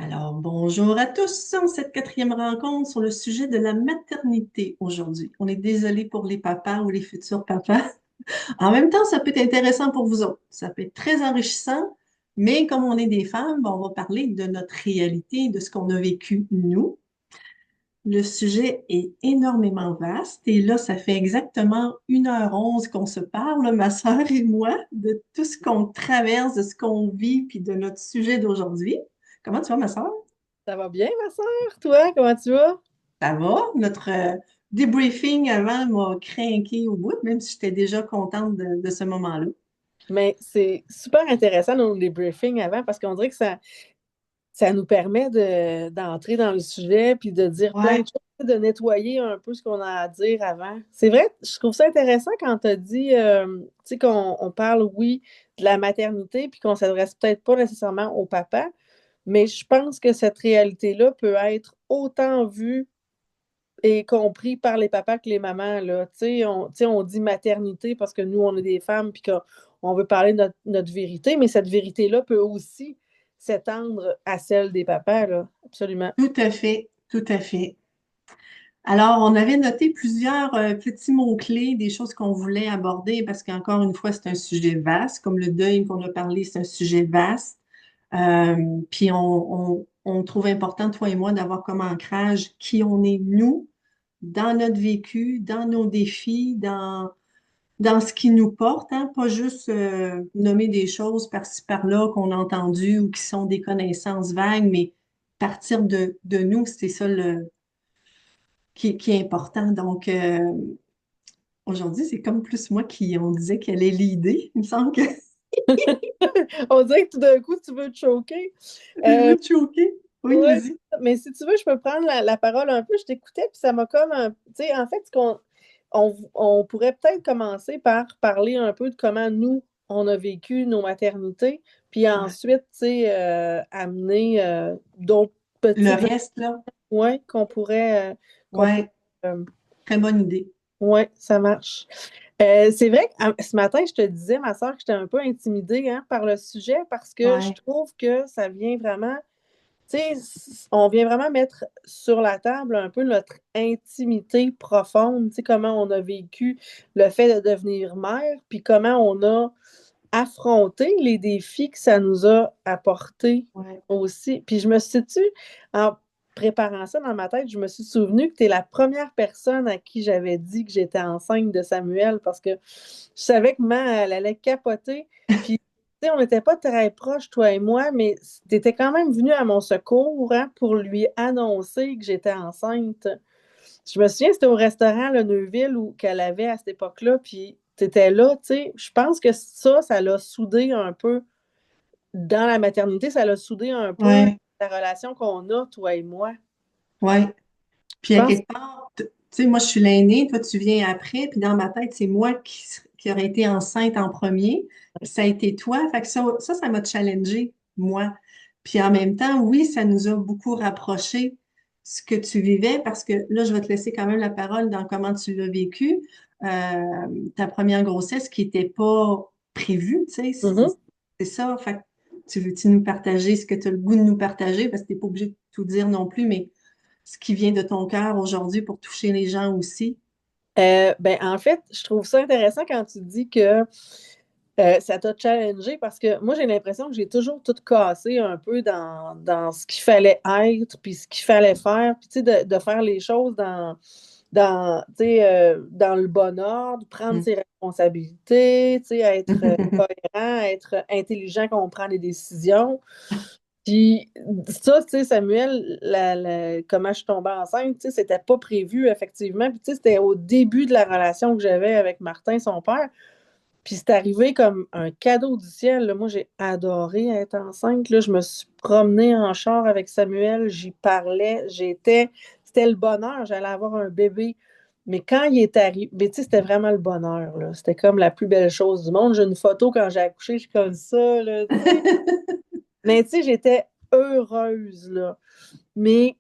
Alors, bonjour à tous. Cette quatrième rencontre sur le sujet de la maternité aujourd'hui. On est désolé pour les papas ou les futurs papas. En même temps, ça peut être intéressant pour vous autres. Ça peut être très enrichissant, mais comme on est des femmes, on va parler de notre réalité, de ce qu'on a vécu nous. Le sujet est énormément vaste et là, ça fait exactement 1h11 qu'on se parle, ma sœur et moi, de tout ce qu'on traverse, de ce qu'on vit, puis de notre sujet d'aujourd'hui. Comment tu vas, ma sœur? Ça va bien, ma soeur? Toi, comment tu vas? Ça va. Notre debriefing avant m'a craqué au bout, même si j'étais déjà contente de ce moment-là. Mais c'est super intéressant nos débriefings avant parce qu'on dirait que ça nous permet d'entrer dans le sujet puis de dire plein de Ouais, choses, de nettoyer un peu ce qu'on a à dire avant. C'est vrai, je trouve ça intéressant quand tu as dit tu sais, qu'on parle, oui, de la maternité puis qu'on s'adresse peut-être pas nécessairement au papa, mais je pense que cette réalité-là peut être autant vue et compris par les papas que les mamans, là. Tu sais, on dit maternité parce que nous, on est des femmes puis qu'on veut parler de notre vérité, mais cette vérité-là peut aussi s'étendre à celle des papas, là. Absolument. tout à fait, tout à fait. Alors, on avait noté plusieurs petits mots-clés, des choses qu'on voulait aborder, parce qu'encore une fois, c'est un sujet vaste, comme le deuil qu'on a parlé, c'est un sujet vaste. Euh, puis on trouve important, toi et moi, d'avoir comme ancrage qui on est, nous, dans notre vécu, dans nos défis, dans ce qui nous porte, hein, pas juste nommer des choses par-ci, par-là qu'on a entendues ou qui sont des connaissances vagues, mais partir de nous, c'est ça qui est important. Donc, aujourd'hui, c'est comme plus moi qui, on disait qu'elle est l'idée. Il me semble que On dirait que tout d'un coup, tu veux te choquer. je Euh, veux te choquer. Oui, ouais, vas-y. mais si tu veux, je peux prendre la parole un peu. Je t'écoutais, puis ça m'a comme tu sais, en fait, on pourrait peut-être commencer par parler un peu de comment nous, on a vécu nos maternités, puis Ouais. ensuite, tu sais, amener d'autres Le petites reste, là, points qu'on pourrait ouais, très bonne idée. ouais, ça marche. C'est vrai que ce matin, je te disais, ma soeur, que j'étais un peu intimidée hein, par le sujet parce que je Ouais, trouve que ça vient vraiment tu sais, on vient vraiment mettre sur la table un peu notre intimité profonde, tu sais, comment on a vécu le fait de devenir mère, puis comment on a affronté les défis que ça nous a apportés ouais. aussi. Puis je me suis dit, en préparant ça dans ma tête, je me suis souvenu que tu es la première personne à qui j'avais dit que j'étais enceinte de Samuel parce que je savais que maman, elle allait capoter. Puis tu sais, on n'était pas très proches, toi et moi, mais tu étais quand même venu à mon secours hein, pour lui annoncer que j'étais enceinte. Je me souviens, c'était au restaurant Le Neuville où qu'elle avait à cette époque-là, puis tu étais là, tu sais. Je pense que ça l'a soudé un peu dans la maternité, ça l'a soudé un peu Ouais, la relation qu'on a, toi et moi. ouais. Je Puis à pense. quelque part, tu sais, moi, je suis l'aînée, toi, tu viens après, puis dans ma tête, c'est moi qui aurais été enceinte en premier. Ça a été toi. Fait que ça m'a challengée, moi. Puis en même temps, oui, ça nous a beaucoup rapprochés, ce que tu vivais, parce que là, je vais te laisser quand même la parole dans comment tu l'as vécu. Ta première grossesse qui n'était pas prévue, tu sais, Mhm. c'est ça. Fait que tu veux-tu nous partager ce que tu as le goût de nous partager, parce que tu n'es pas obligé de tout dire non plus, mais ce qui vient de ton cœur aujourd'hui pour toucher les gens aussi. Ben, en fait, je trouve ça intéressant quand tu dis que ça t'a challengé parce que moi, j'ai l'impression que j'ai toujours tout cassé un peu dans ce qu'il fallait être, puis ce qu'il fallait faire, puis tu sais, de faire les choses tu sais, dans le bon ordre, prendre Mm. ses responsabilités, tu sais, être cohérent, être intelligent quand on prend des décisions. Puis ça, tu sais, Samuel, comment je suis tombée enceinte, tu sais, c'était pas prévu, effectivement. Puis tu sais, c'était au début de la relation que j'avais avec Martin, son père. Puis c'est arrivé comme un cadeau du ciel, là. Moi, j'ai adoré être enceinte, là. Je me suis promenée en char avec Samuel, j'y parlais, c'était le bonheur, j'allais avoir un bébé. Mais quand il est arrivé, mais tu sais, c'était vraiment le bonheur, là. C'était comme la plus belle chose du monde. J'ai une photo quand j'ai accouché, je suis comme ça, là, tu sais. Mais tu sais, j'étais heureuse, là. Mais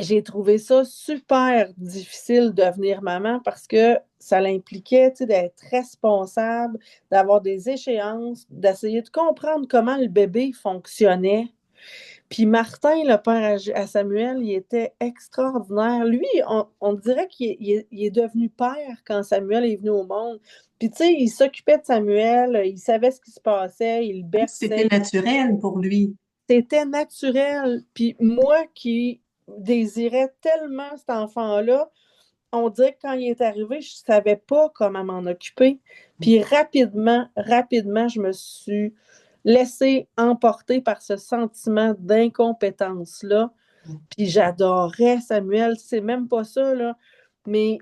j'ai trouvé ça super difficile de devenir maman parce que ça l'impliquait, tu sais, d'être responsable, d'avoir des échéances, d'essayer de comprendre comment le bébé fonctionnait. Puis Martin, le père à Samuel, il était extraordinaire. Lui, on dirait qu'il est devenu père quand Samuel est venu au monde. Puis tu sais, il s'occupait de Samuel, il savait ce qui se passait, il le C'était berçait. naturel pour lui. C'était naturel. Puis moi qui désirais tellement cet enfant-là, on dirait que quand il est arrivé, je ne savais pas comment m'en occuper. Puis rapidement, je me suis laissée emporter par ce sentiment d'incompétence-là. Puis j'adorais Samuel, c'est même pas ça, là. Mais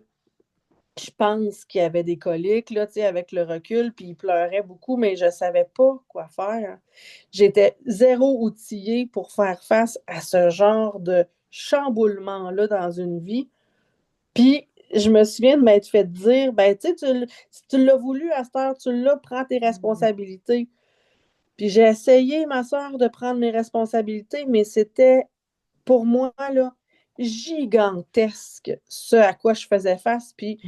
je pense qu'il y avait des coliques, là, tu sais, avec le recul, puis il pleurait beaucoup, mais je ne savais pas quoi faire. J'étais zéro outillée pour faire face à ce genre de chamboulement-là dans une vie. Puis, je me souviens de m'être fait dire, ben, tu sais, si tu l'as voulu à cette heure, tu l'as, prends tes responsabilités. Puis, j'ai essayé, ma soeur, de prendre mes responsabilités, mais c'était, pour moi, là, gigantesque ce à quoi je faisais face. Puis,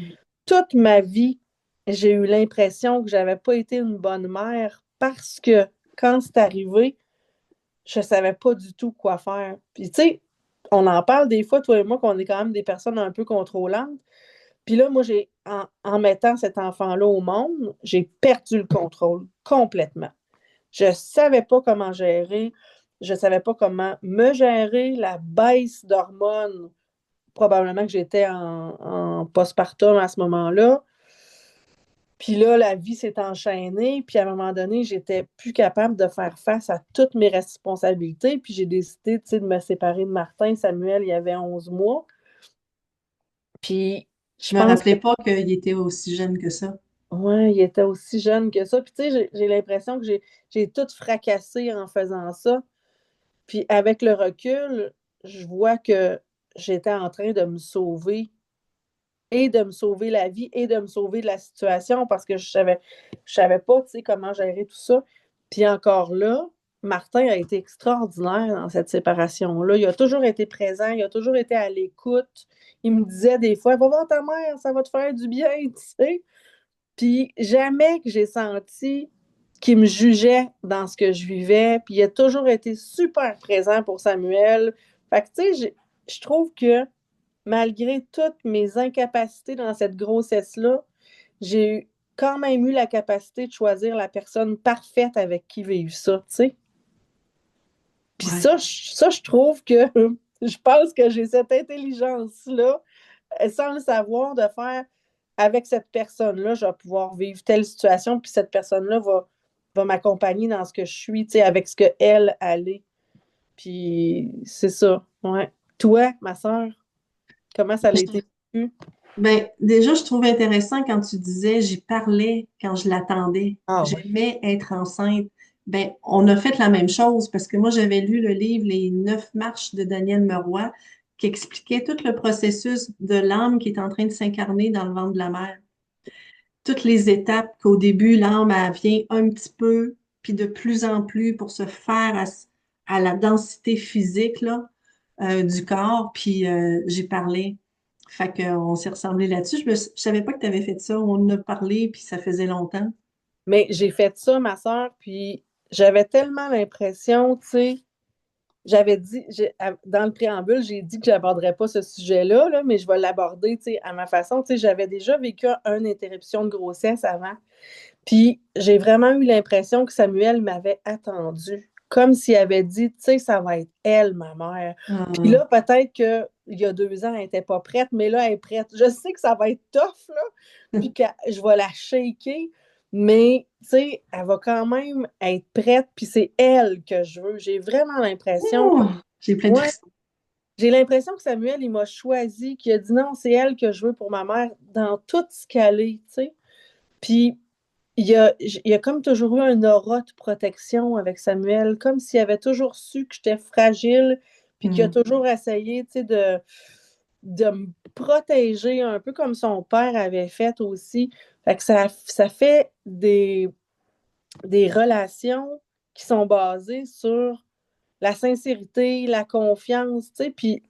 toute ma vie, j'ai eu l'impression que j'avais pas été une bonne mère parce que quand c'est arrivé, je savais pas du tout quoi faire. Puis, tu sais, on en parle des fois, toi et moi, qu'on est quand même des personnes un peu contrôlantes. Puis là, moi, en mettant cet enfant-là au monde, j'ai perdu le contrôle complètement. Je ne savais pas comment gérer, je ne savais pas comment me gérer, la baisse d'hormones. Probablement que j'étais en postpartum à ce moment-là. Puis là, la vie s'est enchaînée, puis à un moment donné, j'étais plus capable de faire face à toutes mes responsabilités, puis j'ai décidé, tu sais, de me séparer de Martin. Samuel, il y avait 11 mois. Puis je Je me pense que rappelais pas qu'il était aussi jeune que ça. ouais, il était aussi jeune que ça. Puis tu sais, j'ai l'impression que j'ai tout fracassé en faisant ça. Puis avec le recul, je vois que j'étais en train de me sauver et de me sauver la vie et de me sauver de la situation parce que je savais pas, tu sais, comment gérer tout ça. Puis encore là, Martin a été extraordinaire dans cette séparation-là. Il a toujours été présent, il a toujours été à l'écoute. Il me disait des fois, va voir ta mère, ça va te faire du bien, tu sais. Puis jamais que j'ai senti qu'il me jugeait dans ce que je vivais. Puis il a toujours été super présent pour Samuel. Fait que, tu sais, je trouve que malgré toutes mes incapacités dans cette grossesse-là, j'ai quand même eu la capacité de choisir la personne parfaite avec qui vivre ça, tu sais. Puis Ouais. ça, je trouve que je pense que j'ai cette intelligence-là, sans le savoir, de faire avec cette personne-là, je vais pouvoir vivre telle situation, puis cette personne-là va m'accompagner dans ce que je suis, tu sais, avec ce qu'elle est. Puis c'est ça, ouais. Toi, ma soeur, comment ça a été vécu? Ben, déjà, je trouve intéressant quand tu disais j'y parlais quand je l'attendais. Ah oui. J'aimais être enceinte. Ben, on a fait la même chose parce que moi, j'avais lu le livre Les 9 marches de Daniel Meroy qui expliquait tout le processus de l'âme qui est en train de s'incarner dans le ventre de la mère. Toutes les étapes qu'au début, l'âme, elle vient un petit peu, puis de plus en plus pour se faire à la densité physique là, du corps. Puis j'ai parlé. Fait qu'on s'est ressemblé là-dessus. Je savais pas que tu avais fait ça. On en a parlé, puis ça faisait longtemps. Mais j'ai fait ça, ma soeur, puis j'avais tellement l'impression, tu sais, j'avais dit, dans le préambule, j'ai dit que j'aborderais pas ce sujet-là, là, mais je vais l'aborder, tu sais, à ma façon. Tu sais, j'avais déjà vécu une interruption de grossesse avant. Puis j'ai vraiment eu l'impression que Samuel m'avait attendu, comme s'il avait dit, tu sais, ça va être elle, ma mère. Puis Hum. là, peut-être qu'il y a 2 ans, elle n'était pas prête, mais là, elle est prête. Je sais que ça va être tough, là, puis que je vais la shaker, mais, tu sais, elle va quand même être prête, puis c'est elle que je veux. J'ai vraiment l'impression, Ouh, j'ai plein de ouais, frissons. j'ai l'impression que Samuel, il m'a choisi, qu'il a dit non, c'est elle que je veux pour ma mère dans tout ce qu'elle est, tu sais. Puis, il y a comme toujours eu un aura de protection avec Samuel, comme s'il avait toujours su que j'étais fragile, puis qu'il a Hum. toujours essayé, tu sais, de me protéger, un peu comme son père avait fait aussi. Fait que ça fait des relations qui sont basées sur la sincérité, la confiance, tu sais, puis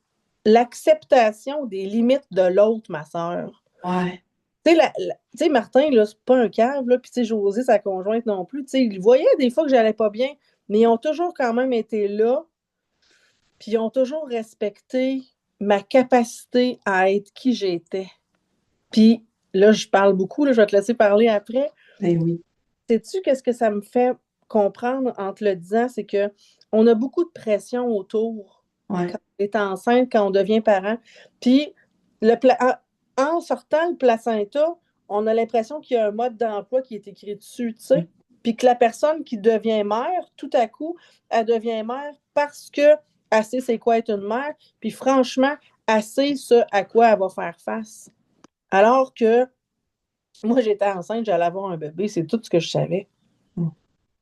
l'acceptation des limites de l'autre, ma sœur. Ouais. Tu sais, tu sais, Martin, là, c'est pas un cave, là, puis tu sais, Josée, sa conjointe non plus, tu sais, ils voyaient des fois que j'allais pas bien, mais ils ont toujours quand même été là Puis ils ont toujours respecté ma capacité à être qui j'étais. Puis là, je parle beaucoup, là, je vais te laisser parler après. Ben oui. Sais-tu qu'est-ce que ça me fait comprendre en te le disant? C'est que on a beaucoup de pression autour Ouais. quand on est enceinte, quand on devient parent. Puis en sortant le placenta, on a l'impression qu'il y a un mode d'emploi qui est écrit dessus, tu sais. Puis que la personne qui devient mère, tout à coup, elle devient mère parce que elle sait c'est quoi être une mère, puis franchement, elle sait ce à quoi elle va faire face. Alors que moi, j'étais enceinte, j'allais avoir un bébé, c'est tout ce que je savais. Mm.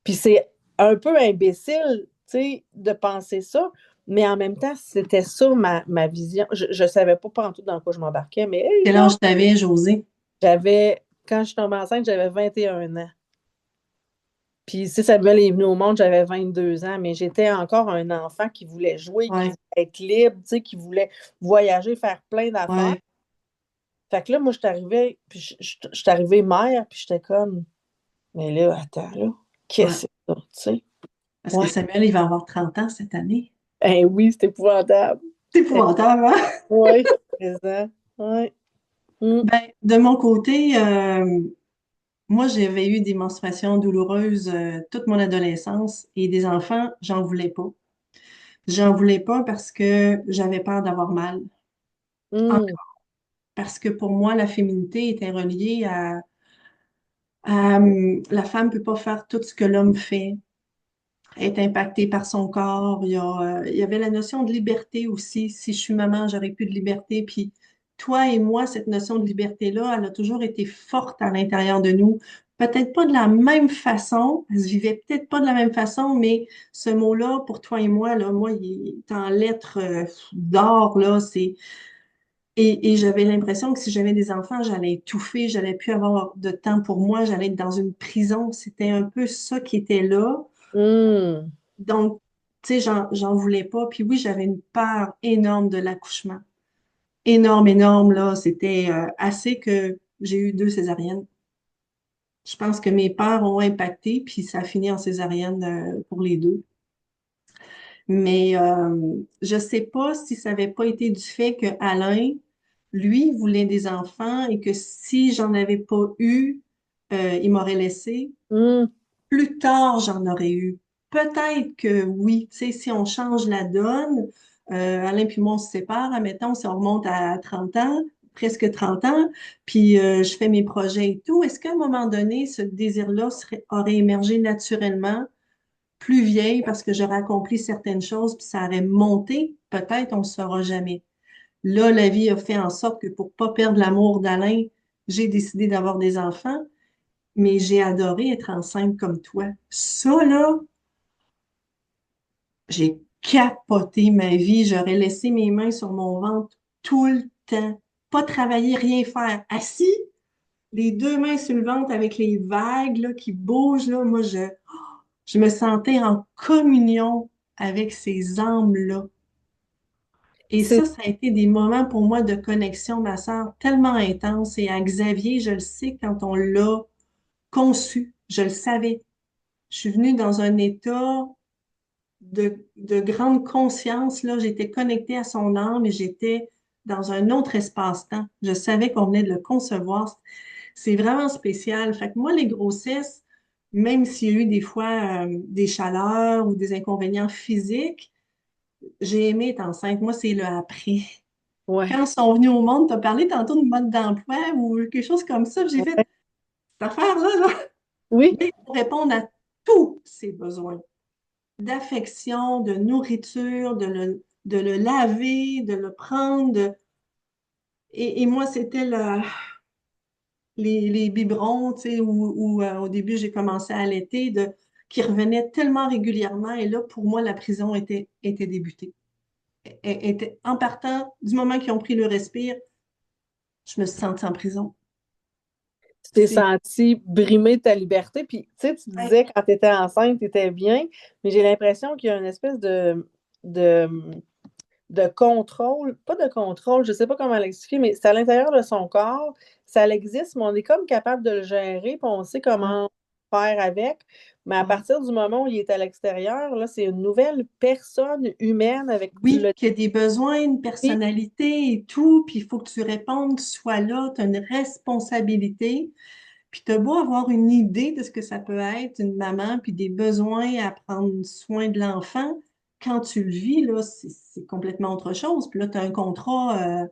Puis c'est un peu imbécile, tu sais, de penser ça, mais en même temps, c'était ça ma vision. Je savais pas pantoute dans quoi je m'embarquais, mais hey, Quel là, âge t'avais, José? quand je suis tombée enceinte, j'avais 21 ans. Puis si Samuel est venu au monde, j'avais 22 ans, mais j'étais encore un enfant qui voulait jouer, qui Ouais. voulait être libre, tu sais, qui voulait voyager, faire plein d'affaires. Ouais. Fait que là, moi, je suis arrivée, puis je suis arrivée mère, puis j'étais comme, mais là, attends, là, Ouais. qu'est-ce que c'est ça, tu sais? Parce que Ouais. Samuel, il va avoir 30 ans cette année. Ben oui, c'est épouvantable. C'est épouvantable, hein? Oui, présent. Oui. Mm. Ben, de mon côté, moi, j'avais eu des menstruations douloureuses toute mon adolescence et des enfants, j'en voulais pas. J'en voulais pas parce que j'avais peur d'avoir mal. Mm. Parce que pour moi, la féminité était reliée la femme peut pas faire tout ce que l'homme fait, est impactée par son corps. Il y avait la notion de liberté aussi. Si je suis maman, j'aurais plus de liberté. Puis toi et moi, cette notion de liberté-là, elle a toujours été forte à l'intérieur de nous. Peut-être pas de la même façon, elle se vivait peut-être pas de la même façon, mais ce mot-là, pour toi et moi, là, moi, il est en lettres d'or, là, et j'avais l'impression que si j'avais des enfants, j'allais étouffer, j'allais plus avoir de temps pour moi, j'allais être dans une prison. C'était un peu ça qui était là. Mm. Donc, tu sais, j'en voulais pas. Puis oui, j'avais une peur énorme de l'accouchement. Énorme, énorme, là. C'était assez que j'ai eu 2 césariennes. Je pense que mes peurs ont impacté, puis ça a fini en césarienne pour les deux. Mais je sais pas si ça n'avait pas été du fait que Alain, lui, voulait des enfants et que si j'en avais pas eu, il m'aurait laissé. Mm. Plus tard, j'en aurais eu. Peut-être que oui, tu sais, si on change la donne, Alain puis moi, on se sépare, admettons, si on remonte à 30 ans, presque 30 ans, puis je fais mes projets et tout, est-ce qu'à un moment donné, ce désir-là aurait émergé naturellement, plus vieille, parce que j'aurais accompli certaines choses, puis ça aurait monté? Peut-être, on ne le saura jamais. Là, la vie a fait en sorte que pour pas perdre l'amour d'Alain, j'ai décidé d'avoir des enfants, mais j'ai adoré être enceinte comme toi. Ça, là, j'ai capoté ma vie. J'aurais laissé mes mains sur mon ventre tout le temps. Pas travailler, rien faire. Assis, les 2 mains sur le ventre avec les vagues là, qui bougent. Là. Moi, je me sentais en communion avec ces âmes-là. Et C'est ça a été des moments pour moi de connexion, ma sœur, tellement intense. Et à Xavier, je le sais, quand on l'a conçu, je le savais. Je suis venue dans un état de grande conscience, là. J'étais connectée à son âme et j'étais dans un autre espace-temps. Je savais qu'on venait de le concevoir. C'est vraiment spécial. Fait que moi, les grossesses, même s'il y a eu des fois des chaleurs ou des inconvénients physiques, j'ai aimé être enceinte. Moi, c'est le après. ouais. Quand ils sont venus au monde, tu as parlé tantôt de mode d'emploi ou quelque chose comme ça. J'ai fait Ouais. cette affaire-là, là, Oui. pour répondre à tous ses besoins d'affection, de nourriture, de le laver, de le prendre. Et moi, c'était les biberons, tu sais, où au début, j'ai commencé à allaiter, qui revenaient tellement régulièrement. Et là, pour moi, la prison était débutée. En partant du moment qu'ils ont pris le respire, je me suis sentie en prison. Tu t'es C'est, senti brimer ta liberté. Puis, tu sais, tu ouais, disais quand tu étais enceinte, tu étais bien, mais j'ai l'impression qu'il y a une espèce de, de contrôle, pas de contrôle, je sais pas comment l'expliquer, mais c'est à l'intérieur de son corps, ça existe, mais on est comme capable de le gérer, puis on sait ouais, comment faire avec. Mais à Ouais. partir du moment où il est à l'extérieur, là, c'est une nouvelle personne humaine avec, tu Oui, l'as qui a des besoins, une dit, personnalité et tout, puis il faut que tu répondes, tu sois là, tu as une responsabilité. Puis tu as beau avoir une idée de ce que ça peut être, une maman, puis des besoins à prendre soin de l'enfant, quand tu le vis, là, c'est complètement autre chose. Puis là, tu as un contrat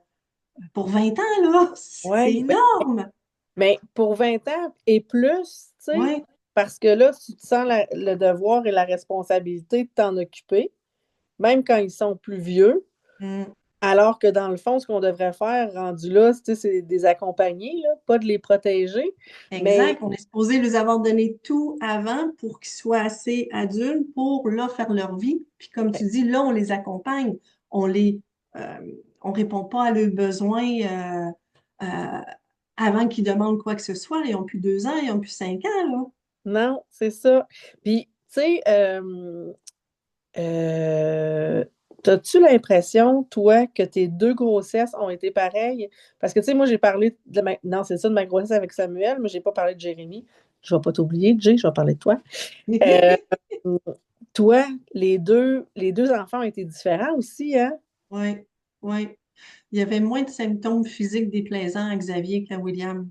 pour 20 ans, là. C'est ouais, ben, énorme. mais pour 20 ans et plus, tu sais, Oui. parce que là, tu te sens le devoir et la responsabilité de t'en occuper, même quand ils sont plus vieux. Alors que dans le fond, ce qu'on devrait faire, rendu là, tu sais, c'est de les accompagner, là, pas de les protéger. Mais Exact. On est supposé les avoir donné tout avant pour qu'ils soient assez adultes pour là faire leur vie. Puis comme tu dis, là, on les accompagne. On les, euh, on répond pas à leurs besoins euh, avant qu'ils demandent quoi que ce soit. Ils ont plus 2 ans, ils ont plus 5 ans, là. non, c'est ça. Puis, tu sais, euh, t'as-tu l'impression, toi, que tes deux grossesses ont été pareilles? Parce que, tu sais, moi, j'ai parlé de ma... Non, c'est ça, de ma grossesse avec Samuel, mais j'ai pas parlé de Jérémy. Je vais pas t'oublier, Jay, je vais parler de toi. Euh, toi, les deux enfants ont été différents aussi, hein? Oui, oui. Il y avait moins de symptômes physiques déplaisants à Xavier qu'à William.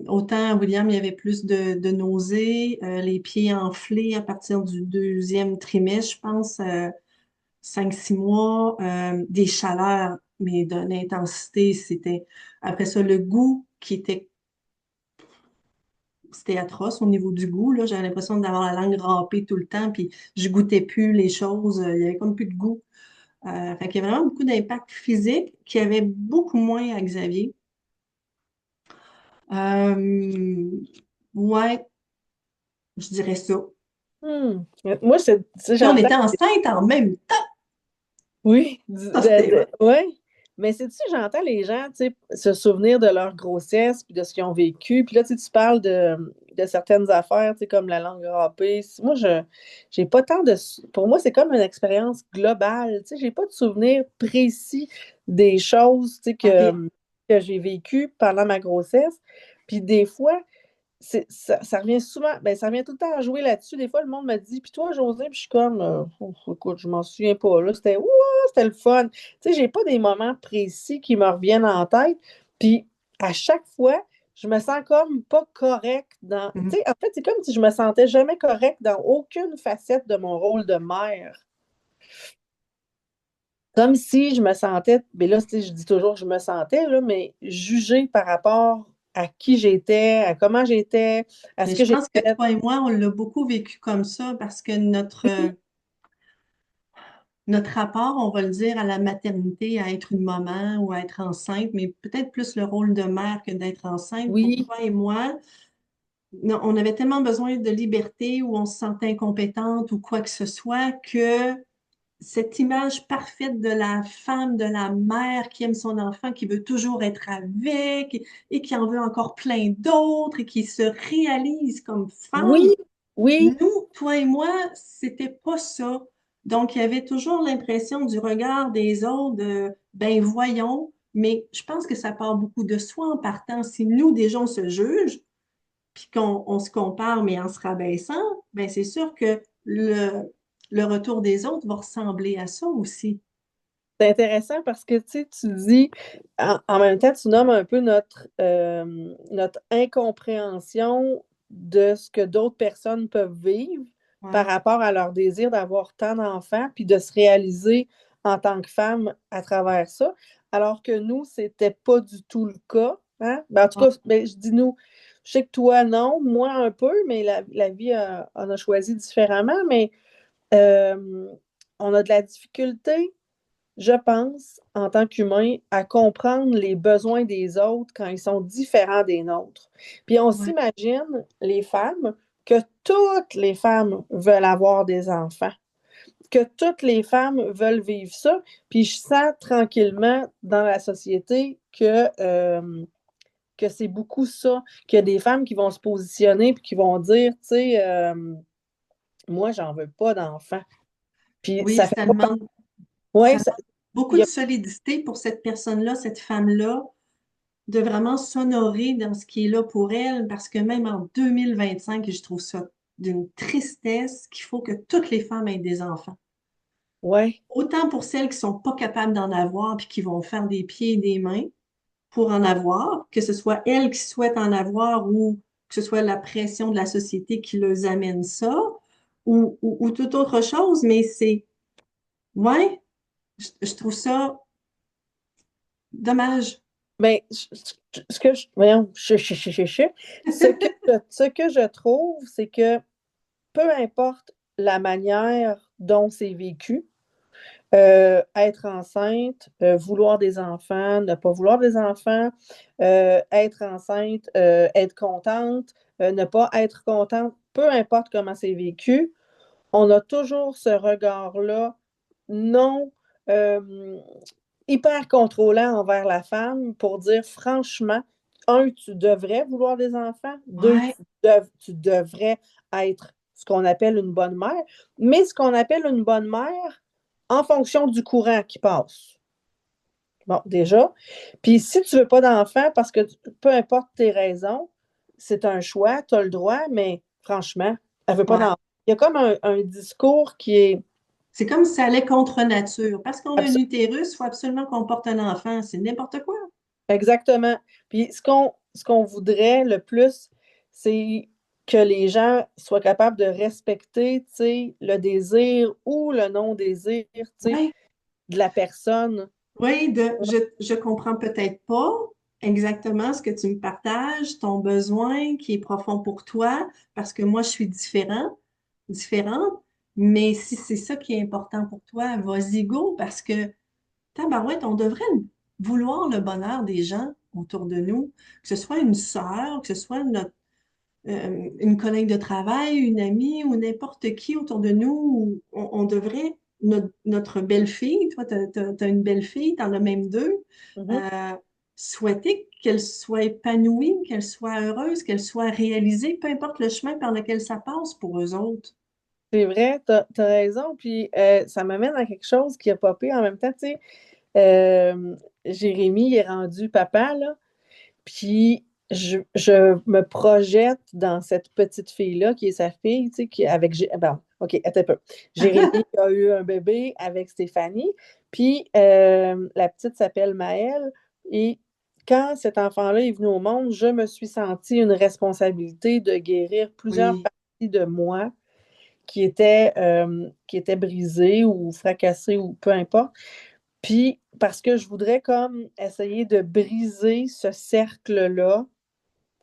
Autant à William, il y avait plus de nausées, les pieds enflés à partir du deuxième trimestre, je pense, 5, 6 mois, des chaleurs, mais d'une intensité, c'était après ça le goût qui était, c'était atroce au niveau du goût, là, j'avais l'impression d'avoir la langue râpée tout le temps, puis je goûtais plus les choses, il y avait comme plus de goût. Fait qu'il y a vraiment beaucoup d'impact physique qui avait beaucoup moins à Xavier. Euh, ouais, je dirais ça. Hmm. Moi, Puis on j'entends. était enceinte en même temps. Oui, Ça, c'était hot. ouais. Mais c'est-tu, j'entends les gens, tu sais, se souvenir de leur grossesse puis de ce qu'ils ont vécu. Puis là, tu parles de certaines affaires, tu sais, comme la langue râpée. Moi, j'ai pas tant de... Pour moi, c'est comme une expérience globale. Tu sais, j'ai pas de souvenir précis des choses, tu sais, OK. que j'ai vécues pendant ma grossesse. Puis des fois, ça revient souvent, ben, ça revient tout le temps à jouer là-dessus. Des fois, le monde me dit, puis toi, José, puis je suis comme, écoute, je m'en souviens pas, là, c'était, ouah, c'était le fun. Tu sais, j'ai pas des moments précis qui me reviennent en tête. Puis, à chaque fois, je me sens comme pas correcte dans, tu Mhm. sais, en fait, c'est comme si je me sentais jamais correcte dans aucune facette de mon rôle de mère. Comme si je me sentais, mais là, tu sais, je dis toujours que je me sentais, là, mais jugée par rapport à qui j'étais, à comment j'étais, à Mais ce que je j'ai pense que fait. toi et moi, on l'a beaucoup vécu comme ça parce que Oui, notre rapport, on va le dire, à la maternité, à être une maman ou à être enceinte, mais peut-être plus le rôle de mère que d'être enceinte, pour oui, toi et moi, non, on avait tellement besoin de liberté ou on se sentait incompétente ou quoi que ce soit que cette image parfaite de la femme, de la mère qui aime son enfant, qui veut toujours être avec et qui en veut encore plein d'autres et qui se réalise comme femme. oui, oui, Nous, toi et moi, c'était pas ça. Donc, il y avait toujours l'impression du regard des autres de, ben voyons, mais je pense que ça part beaucoup de soi en partant. Si nous, déjà, on se juge, puis qu'on se compare, mais en se rabaissant, ben c'est sûr que le retour des autres va ressembler à ça aussi. c'est intéressant parce que tu sais, tu dis, en même temps, tu nommes un peu notre incompréhension de ce que d'autres personnes peuvent vivre par Ouais, rapport à leur désir d'avoir tant d'enfants, puis de se réaliser en tant que femme à travers ça, alors que nous, c'était pas du tout le cas. Hein? Ben, en tout ouais, cas, ben, je dis nous. Je sais que toi, non, moi un peu, mais la vie en a choisi différemment, mais euh, on a de la difficulté, je pense, en tant qu'humain, à comprendre les besoins des autres quand ils sont différents des nôtres. Puis on ouais. s'imagine, les femmes, que toutes les femmes veulent avoir des enfants, que toutes les femmes veulent vivre ça. Puis je sens tranquillement dans la société que c'est beaucoup ça, qu'il y a des femmes qui vont se positionner puis qui vont dire, tu sais, moi, j'en veux pas d'enfants. Puis Oui, ça fait ça pas... demande, Ouais, ça demande beaucoup il y de a solidité pour cette personne-là, cette femme-là, de vraiment s'honorer dans ce qui est là pour elle, parce que même en 2025, je trouve ça d'une tristesse qu'il faut que toutes les femmes aient des enfants. Ouais. Autant pour celles qui sont pas capables d'en avoir puis qui vont faire des pieds et des mains pour en avoir, que ce soit elles qui souhaitent en avoir ou que ce soit la pression de la société qui les amène ça ou toute autre chose, mais ouais, je trouve ça dommage. Ben, ce que je, voyons, ce que je trouve, c'est que peu importe la manière dont c'est vécu, être enceinte, vouloir des enfants, ne pas vouloir des enfants, être enceinte, être contente, ne pas être contente, peu importe comment c'est vécu, on a toujours ce regard-là non euh, hyper contrôlant envers la femme pour dire franchement, un, tu devrais vouloir des enfants, deux, Ouais, tu devrais être ce qu'on appelle une bonne mère, mais ce qu'on appelle une bonne mère en fonction du courant qui passe. Bon, déjà. Puis si tu veux pas d'enfant, parce que peu importe tes raisons, c'est un choix, tu as le droit, mais franchement, elle veut pas ouais. d'enfant. Il y a comme un discours qui est C'est comme si ça allait contre nature. Parce qu'on a un absolument utérus, il faut absolument qu'on porte un enfant. C'est n'importe quoi. exactement. Puis ce qu'on voudrait le plus, c'est que les gens soient capables de respecter, tu sais, le désir ou le non-désir, tu sais, Oui, de la personne. oui, je comprends peut-être pas exactement ce que tu me partages, ton besoin qui est profond pour toi, parce que moi, je suis différente, mais si c'est ça qui est important pour toi, vas-y, go, parce que, tabarouette, on devrait vouloir le bonheur des gens autour de nous, que ce soit une sœur, que ce soit une collègue de travail, une amie ou n'importe qui autour de nous, on devrait, notre belle-fille, toi, tu as, une belle-fille, tu en as même deux, Mhm. euh, souhaiter qu'elle soit épanouie, qu'elle soit heureuse, qu'elle soit réalisée, peu importe le chemin par lequel ça passe pour eux autres. C'est vrai, t'as raison. Puis ça m'amène à quelque chose qui a popé en même temps, tu sais. Jérémy il est rendu papa, là. Puis je me projette dans cette petite fille-là, qui est sa fille, tu sais, qui avec... Bon, OK, attends un peu. Jérémy a eu un bébé avec Stéphanie, puis la petite s'appelle Maëlle, et quand cet enfant-là est venu au monde, je me suis sentie une responsabilité de guérir plusieurs Oui, parties de moi qui étaient brisées ou fracassées ou peu importe. Puis, parce que je voudrais comme essayer de briser ce cercle-là,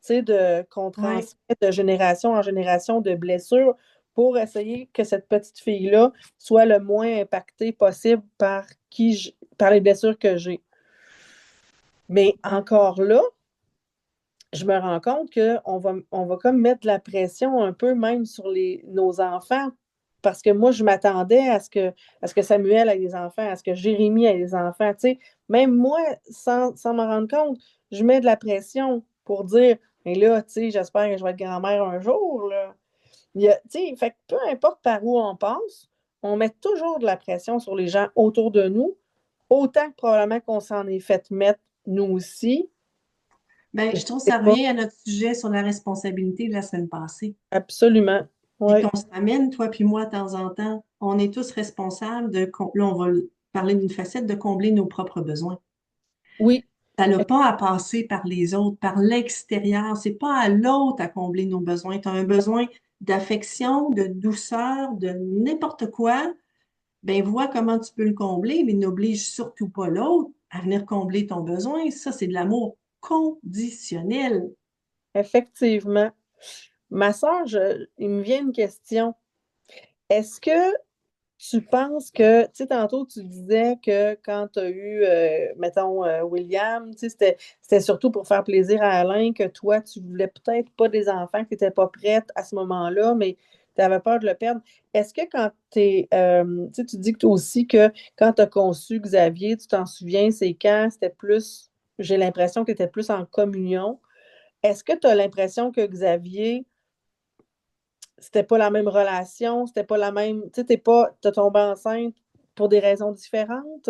tu sais, qu'on oui. transmet de génération en génération de blessures pour essayer que cette petite fille-là soit le moins impactée possible par les blessures que j'ai. Mais encore là, je me rends compte on va comme mettre de la pression un peu même sur nos enfants. Parce que moi, je m'attendais à ce que Samuel ait des enfants, à ce que Jérémie ait des enfants. Tu sais, même moi, sans m'en rendre compte, je mets de la pression pour dire, mais là, tu sais, j'espère que je vais être grand-mère un jour, là. Tu sais, fait que peu importe par où on passe, on met toujours de la pression sur les gens autour de nous, autant que probablement qu'on s'en est fait mettre nous aussi. Ben, Je je trouve que sais ça pas. revient à notre sujet sur la responsabilité de la semaine passée. Absolument. Puis Oui. qu'on se ramène, toi puis moi, de temps en temps. On est tous responsables là, on va parler d'une facette de combler nos propres besoins. Oui. Ça n'a pas à passer par les autres, par l'extérieur. C'est pas à l'autre à combler nos besoins. Tu as un besoin d'affection, de douceur, de n'importe quoi. Ben, vois comment tu peux le combler, mais n'oblige surtout pas l'autre à venir combler ton besoin. Ça, c'est de l'amour conditionnel. Effectivement. Ma soeur, il me vient une question. Est-ce que tu penses que, tu sais, tantôt, tu disais que quand tu as eu, mettons, William, tu sais, c'était surtout pour faire plaisir à Alain, que toi, tu voulais peut-être pas des enfants, que tu n'étais pas prête à ce moment-là, mais tu avais peur de le perdre. Est-ce que quand tu sais, tu dis que toi aussi que quand tu as conçu Xavier, tu t'en souviens, c'est quand c'était plus, j'ai l'impression que tu étais plus en communion. Est-ce que tu as l'impression que Xavier, c'était pas la même relation, c'était pas la même. Tu sais, t'es tombée enceinte pour des raisons différentes?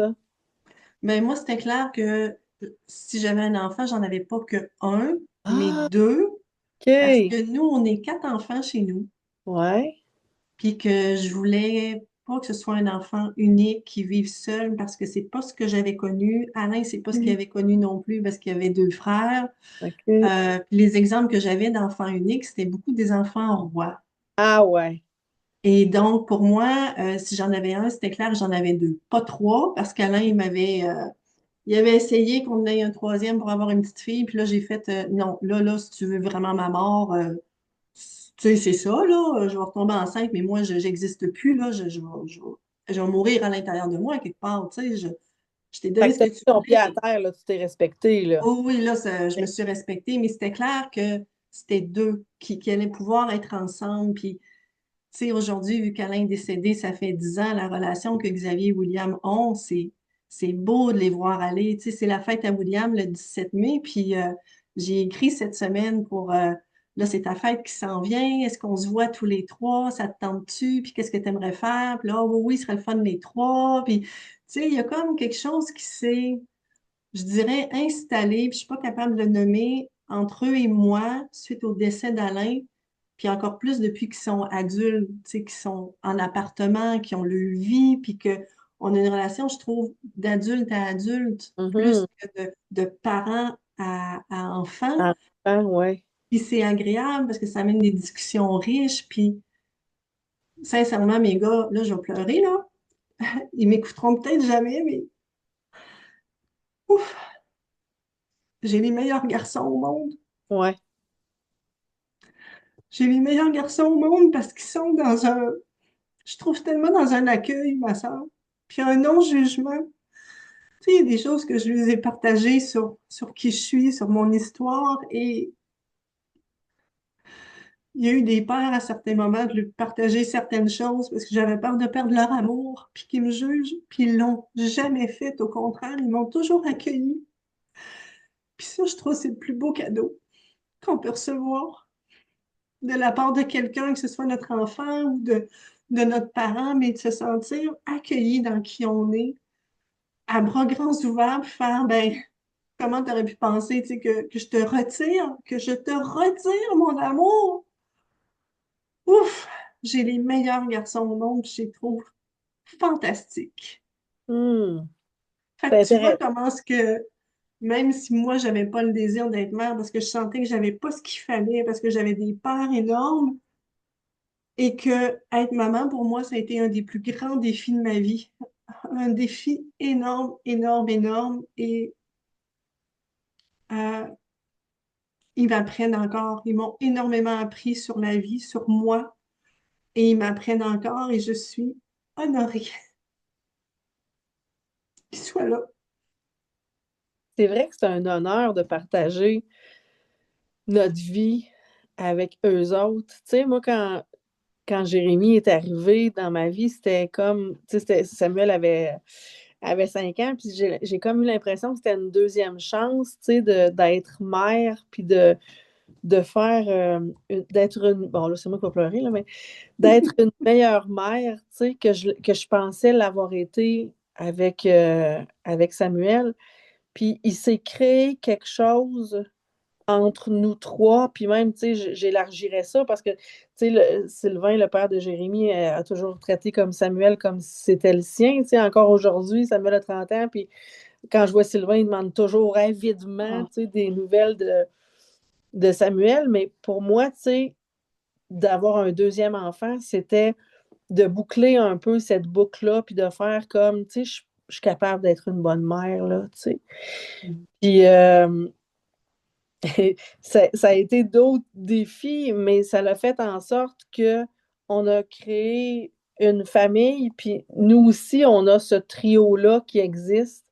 Mais moi, c'était clair que si j'avais un enfant, j'en avais pas que un, mais Ah, deux, parce OK. que nous, on est quatre enfants chez nous, Ouais. puis que je voulais pas que ce soit un enfant unique qui vive seul, parce que c'est pas ce que j'avais connu. Alain, c'est pas ce qu'il Mm. avait connu non plus, parce qu'il y avait deux frères. OK. Puis les exemples que j'avais d'enfants uniques, c'était beaucoup des enfants rois. Ah ouais. Et donc, pour moi, si j'en avais un, c'était clair que j'en avais deux. Pas trois, parce qu'Alain, il avait essayé qu'on ait un troisième pour avoir une petite fille. Puis là, j'ai fait, non, là, si tu veux vraiment ma mort, tu sais, c'est ça, là, je vais retomber enceinte, mais moi, je n'existe plus, là, je vais mourir à l'intérieur de moi, quelque part, tu sais, je t'ai Fait donné que ce t'as que mis tu ton pied à voulais. terre, là, tu t'es respecté, là. Oh oui, là, je me suis respectée, mais c'était clair que c'était deux qui allaient pouvoir être ensemble. Puis, tu sais, aujourd'hui, vu qu'Alain est décédé, ça fait 10 ans, la relation que Xavier et William ont, c'est beau de les voir aller. Tu sais, c'est la fête à William le 17 mai, puis j'ai écrit cette semaine pour, là, c'est ta fête qui s'en vient, est-ce qu'on se voit tous les trois, ça te tente-tu, puis qu'est-ce que tu aimerais faire? Puis là, oh, oui, oui, ce serait le fun les trois, puis, tu sais, il y a comme quelque chose qui s'est, je dirais, installé, puis je suis pas capable de le nommer, entre eux et moi, suite au décès d'Alain, puis encore plus depuis qu'ils sont adultes, tu sais, qu'ils sont en appartement, qu'ils ont leur vie, puis qu'on a une relation, je trouve, d'adulte à adulte, plus Mhm. que de parents à enfants. Ah, ouais. Puis c'est agréable parce que ça amène des discussions riches, puis sincèrement, mes gars, là, je vais pleurer, là. Ils m'écouteront peut-être jamais, mais ouf, j'ai les meilleurs garçons au monde. Ouais. J'ai les meilleurs garçons au monde parce qu'ils sont dans un, je trouve tellement dans un accueil, ma soeur, puis un non-jugement. Tu sais, il y a des choses que je lui ai partagées sur qui je suis, sur mon histoire, et il y a eu des peurs à certains moments de lui partager certaines choses parce que j'avais peur de perdre leur amour, puis qu'ils me jugent, puis ils l'ont jamais fait, au contraire, ils m'ont toujours accueilli. Puis ça, je trouve, c'est le plus beau cadeau qu'on peut recevoir de la part de quelqu'un, que ce soit notre enfant ou de notre parent, mais de se sentir accueilli dans qui on est, à bras grands ouverts, puis faire, ben, comment tu aurais pu penser, tu sais, que je te retire mon amour? Ouf! J'ai les meilleurs garçons au monde, je les trouve fantastiques. Hmm. Fait C'est que tu vois intéressant. comment est-ce que, même si moi, j'avais pas le désir d'être mère, parce que je sentais que j'avais pas ce qu'il fallait, parce que j'avais des peurs énormes, et que être maman, pour moi, ça a été un des plus grands défis de ma vie. Un défi énorme, énorme, énorme. Et euh, ils m'apprennent encore. Ils m'ont énormément appris sur la vie, sur moi. Et ils m'apprennent encore et je suis honorée qu'ils soient là. C'est vrai que c'est un honneur de partager notre vie avec eux autres. Tu sais, moi, quand Jérémy est arrivé dans ma vie, c'était comme, tu sais, Samuel avait 5 ans, puis j'ai comme eu l'impression que c'était une deuxième chance, tu sais, d'être mère, puis de faire, d'être une, bon, là, c'est moi qui vais pleurer, là, mais d'être une meilleure mère, tu sais, que je pensais l'avoir été avec Samuel. Puis il s'est créé quelque chose entre nous trois, puis même, tu sais, j'élargirais ça parce que, tu sais, Sylvain, le père de Jérémy, a toujours traité comme Samuel comme si c'était le sien, tu sais, encore aujourd'hui, Samuel a 30 ans, puis quand je vois Sylvain, il demande toujours avidement, Ah, tu sais, des nouvelles de Samuel, mais pour moi, tu sais, d'avoir un deuxième enfant, c'était de boucler un peu cette boucle-là, puis de faire comme, tu sais, je suis capable d'être une bonne mère, là, tu sais. Puis, ça a été d'autres défis, mais ça l'a fait en sorte que on a créé une famille, puis nous aussi, on a ce trio-là qui existe,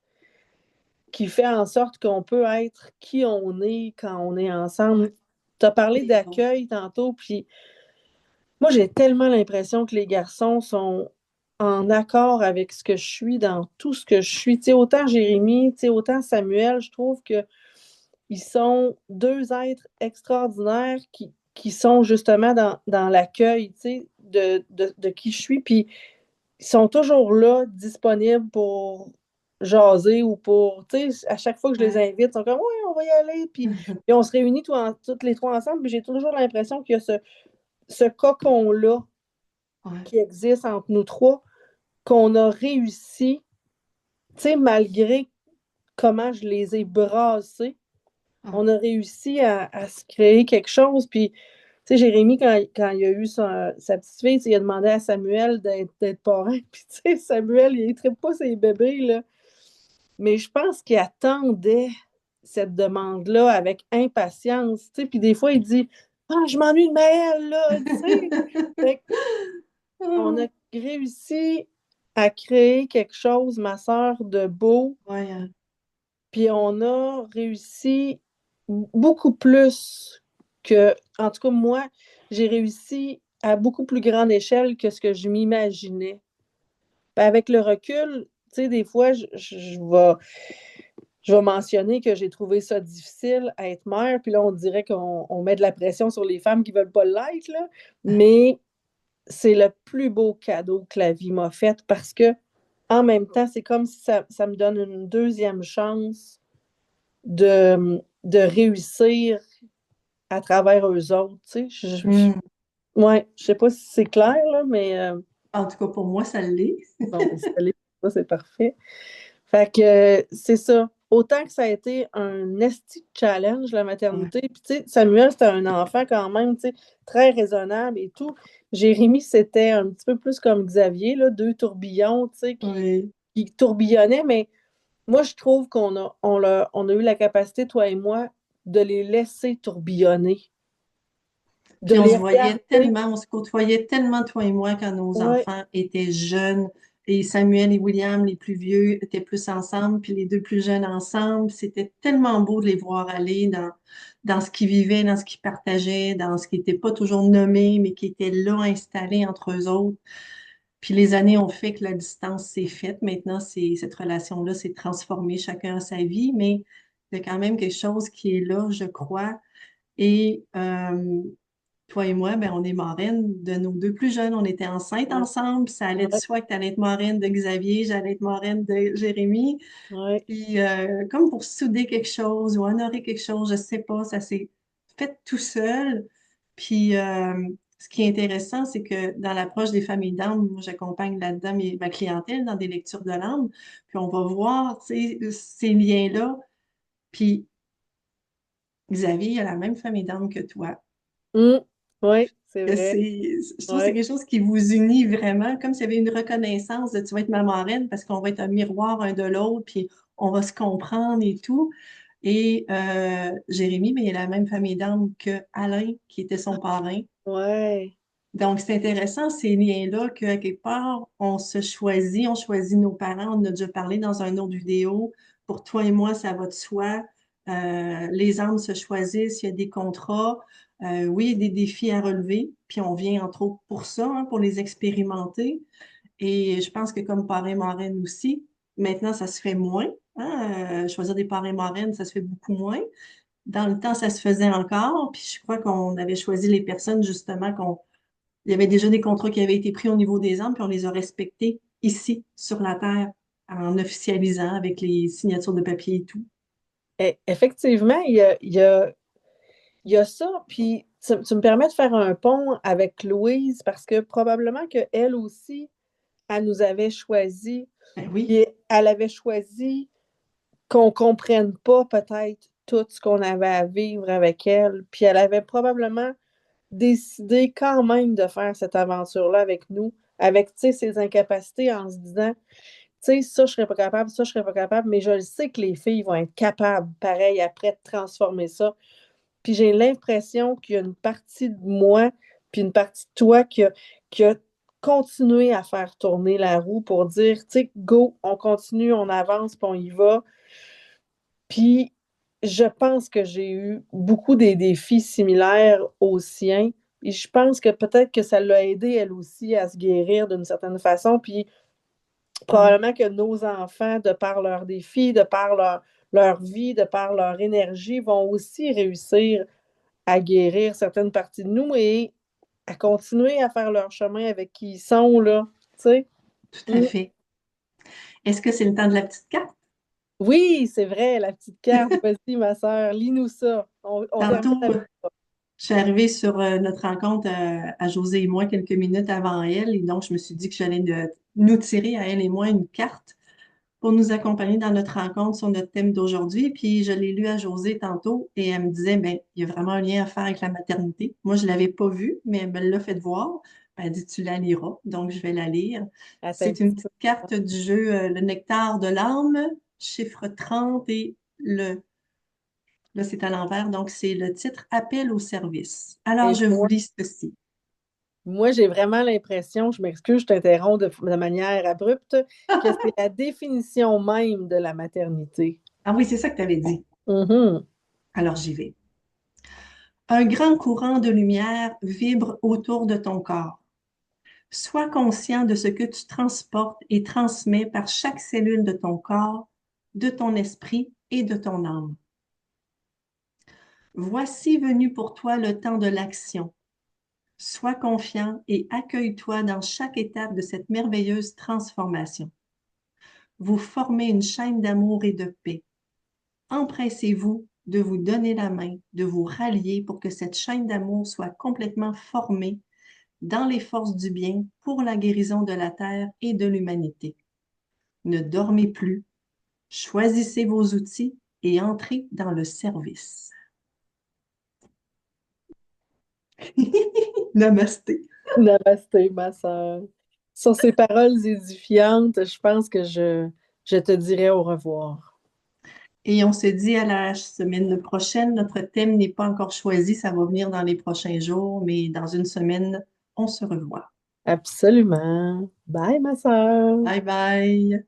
qui fait en sorte qu'on peut être qui on est quand on est ouais, ensemble. Tu as parlé c'est beau. d'accueil tantôt, puis moi, j'ai tellement l'impression que les garçons sont en accord avec ce que je suis dans tout ce que je suis. Tu sais, autant Jérémy, tu sais, autant Samuel, je trouve que ils sont deux êtres extraordinaires qui sont justement dans l'accueil, tu sais, de qui je suis. Puis ils sont toujours là, disponibles jaser ou pour, tu sais, à chaque fois que je les Ouais. invite, ils sont comme, oui, on va y aller. Puis on se réunit toutes les trois ensemble. Puis j'ai toujours l'impression qu'il y a ce cocon-là Ouais. qui existe entre nous trois, qu'on a réussi, tu sais, malgré comment je les ai brassés, Ouais. on a réussi à se créer quelque chose. Puis, tu sais, Jérémy, quand il a eu sa petite fille, tu sais, il a demandé à Samuel d'être parrain. Puis, tu sais, Samuel, il ne traite pas ses bébés, là. Mais je pense qu'il attendait cette demande-là avec impatience, tu sais. Puis des fois, il dit, ah, je m'ennuie de Maëlle, là, tu sais. Fait qu'on a réussi à créer quelque chose, ma sœur, de beau. Ouais, Puis on a réussi beaucoup plus que, en tout cas, moi, j'ai réussi à beaucoup plus grande échelle que ce que je m'imaginais. Puis avec le recul, tu sais, des fois, je vais mentionner que j'ai trouvé ça difficile à être mère, puis là, on dirait qu'on met de la pression sur les femmes qui ne veulent pas l'être, là. Mais c'est le plus beau cadeau que la vie m'a fait parce que, en même temps, c'est comme si ça me donne une deuxième chance de réussir à travers eux autres, tu sais. Hmm. Ouais, je sais pas si c'est clair, là, mais En tout cas, pour moi, ça l'est. bon, c'est parfait. Fait que c'est ça. Autant que ça a été un esti de challenge, la Ouais. maternité. Puis, tu sais, Samuel, c'était un enfant quand même, tu sais, très raisonnable et tout. Jérémy, c'était un petit peu plus comme Xavier, là, deux tourbillons, tu sais, Oui. qui tourbillonnaient. Mais moi, je trouve qu'on a eu la capacité, toi et moi, de les laisser tourbillonner, de Puis on les se voyait regarder. tellement, on se côtoyait tellement, toi et moi, quand nos Ouais, enfants étaient jeunes. Et Samuel et William, les plus vieux, étaient plus ensemble, puis les deux plus jeunes ensemble. C'était tellement beau de les voir aller dans ce qu'ils vivaient, dans ce qu'ils partageaient, dans ce qui n'était pas toujours nommé, mais qui était là, installé entre eux autres. Puis les années ont fait que la distance s'est faite. Maintenant, cette relation-là s'est transformée, chacun a sa vie, mais il y a quand même quelque chose qui est là, je crois. Et toi et moi, ben, on est marraines de nos deux plus jeunes. On était enceintes ouais, ensemble. Puis ça allait de ouais, soi que tu allais être marraine de Xavier, j'allais être marraine de Jérémy. ouais. Puis comme pour souder quelque chose ou honorer quelque chose, je sais pas, ça s'est fait tout seul. Puis ce qui est intéressant, c'est que dans l'approche des familles d'âme, moi j'accompagne là-dedans ma clientèle dans des lectures de l'âme. Puis on va voir, tu sais, ces liens-là. Puis Xavier, il a la même famille d'âme que toi. Ouais, c'est Que vrai. je trouve que c'est Ouais, quelque chose qui vous unit vraiment, comme s'il y avait une reconnaissance de tu vas être ma marraine parce qu'on va être un miroir un de l'autre, puis on va se comprendre et tout. Et Jérémy, mais il a la même famille d'âme que Alain, qui était son parrain. ouais, Donc, c'est intéressant ces liens-là, qu'à quelque part, on choisit nos parents, on en a déjà parlé dans un autre vidéo. Pour toi et moi, ça va de soi. Les âmes se choisissent, il y a des contrats. Oui, il y a des défis à relever, puis on vient entre autres pour ça, hein, pour les expérimenter. Et je pense que comme parrain marraine aussi, maintenant, ça se fait moins. Hein. Choisir des parrains marraines, ça se fait beaucoup moins. Dans le temps, ça se faisait encore, puis je crois qu'on avait choisi les personnes justement il y avait déjà des contrats qui avaient été pris au niveau des arbres, puis on les a respectés ici, sur la Terre, en officialisant avec les signatures de papier et tout. Effectivement, il y a ça. Puis tu me permets de faire un pont avec Louise parce que probablement qu'elle aussi, elle nous avait choisi, Ben oui, puis elle avait choisi qu'on ne comprenne pas peut-être tout ce qu'on avait à vivre avec elle. Puis elle avait probablement décidé quand même de faire cette aventure-là avec nous, avec, tu sais, ses incapacités en se disant, tu sais, ça, je serais pas capable, ça, je serais pas capable, mais je le sais que les filles vont être capables, pareil, après de transformer ça. Puis j'ai l'impression qu'il y a une partie de moi, puis une partie de toi qui a continué à faire tourner la roue pour dire, tu sais, go, on continue, on avance, puis on y va. Puis je pense que j'ai eu beaucoup des défis similaires aux siens. Et je pense que peut-être que ça l'a aidé elle aussi à se guérir d'une certaine façon. Puis ouais, probablement que nos enfants, de par leurs défis, de par leur vie, de par leur énergie, vont aussi réussir à guérir certaines parties de nous et à continuer à faire leur chemin avec qui ils sont, là. Tu sais? tout à Mm. fait. Est-ce que c'est le temps de la petite carte? Oui, c'est vrai, la petite carte. Vas-y, ma sœur, lis-nous ça. On termine Tantôt, avec ça. je suis arrivée sur notre rencontre à Josée et moi quelques minutes avant elle, et donc je me suis dit que j'allais nous tirer à elle et moi une carte pour nous accompagner dans notre rencontre sur notre thème d'aujourd'hui. Puis je l'ai lu à Josée tantôt et elle me disait, ben, il y a vraiment un lien à faire avec la maternité. Moi, je ne l'avais pas vue, mais elle me l'a fait voir. Ben, elle dit, tu la liras, donc je vais la lire. Attends un C'est une petit peu. petite carte du jeu Le Nectar de l'âme, chiffre 30 et là, c'est à l'envers, donc c'est le titre Appel au service. Alors, Et je vous lis ceci. moi, j'ai vraiment l'impression, je m'excuse, je t'interromps de manière abrupte, que c'est la définition même de la maternité. Ah oui, c'est ça que tu avais dit. Mhm. Alors, j'y vais. Un grand courant de lumière vibre autour de ton corps. Sois conscient de ce que tu transportes et transmets par chaque cellule de ton corps, de ton esprit et de ton âme. Voici venu pour toi le temps de l'action. Sois confiant et accueille-toi dans chaque étape de cette merveilleuse transformation. Vous formez une chaîne d'amour et de paix. Empressez-vous de vous donner la main, de vous rallier pour que cette chaîne d'amour soit complètement formée dans les forces du bien pour la guérison de la Terre et de l'humanité. Ne dormez plus, choisissez vos outils et entrez dans le service. Namasté. Namasté, ma sœur. Sur ces paroles édifiantes, je pense que je te dirai au revoir. Et on se dit à la semaine prochaine. Notre thème n'est pas encore choisi, ça va venir dans les prochains jours, mais dans une semaine, on se revoit. Absolument. Bye, ma sœur. Bye bye.